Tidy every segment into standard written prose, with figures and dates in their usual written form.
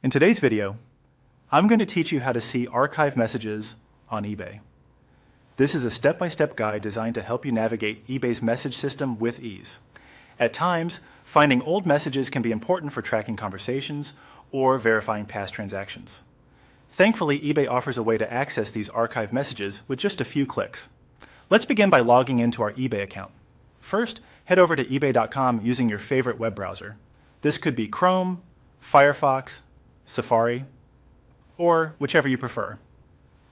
In today's video, I'm going to teach you how to see archive messages on eBay. This is a step-by-step guide designed to help you navigate eBay's message system with ease. At times, finding old messages can be important for tracking conversations or verifying past transactions. Thankfully, eBay offers a way to access these archive messages with just a few clicks. Let's begin by logging into our eBay account. First, head over to ebay.com using your favorite web browser. This could be Chrome, Firefox, Safari, or whichever you prefer.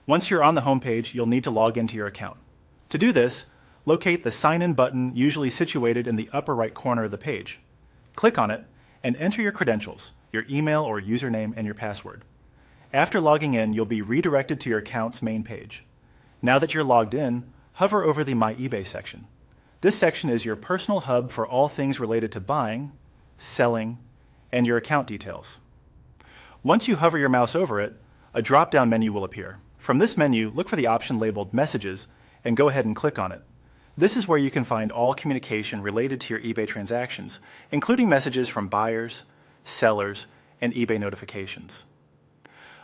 Once you're on the home page, you'll need to log into your account. To do this, locate the Sign In button usually situated in the upper right corner of the page. Click on it and enter your credentials, your email or username, and your password. After logging in, you'll be redirected to your account's main page. Now that you're logged in, hover over the My eBay section. This section is your personal hub for all things related to buying, selling, and your account details. Once you hover your mouse over it, a drop-down menu will appear. From this menu, look for the option labeled Messages and go ahead and click on it. This is where you can find all communication related to your eBay transactions, including messages from buyers, sellers, and eBay notifications.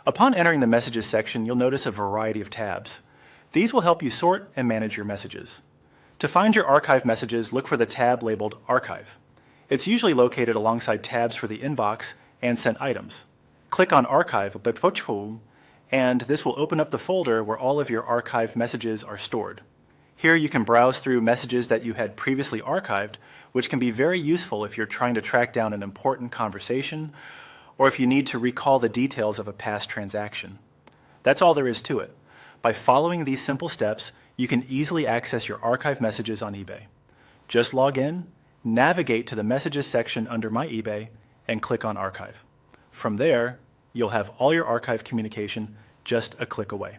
Upon entering the Messages section, you'll notice a variety of tabs. These will help you sort and manage your messages. To find your archive messages, look for the tab labeled Archive. It's usually located alongside tabs for the inbox and sent items. Click on Archive, and this will open up the folder where all of your archived messages are stored. Here you can browse through messages that you had previously archived, which can be very useful if you're trying to track down an important conversation or if you need to recall the details of a past transaction. That's all there is to it. By following these simple steps, you can easily access your archive messages on eBay. Just log in, navigate to the Messages section under My eBay, and click on Archive. From there, you'll have all your archive communication just a click away.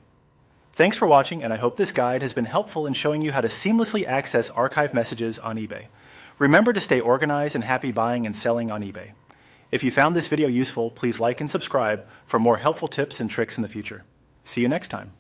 Thanks for watching, and I hope this guide has been helpful in showing you how to seamlessly access archive messages on eBay. Remember to stay organized and happy buying and selling on eBay. If you found this video useful, please like and subscribe for more helpful tips and tricks in the future. See you next time.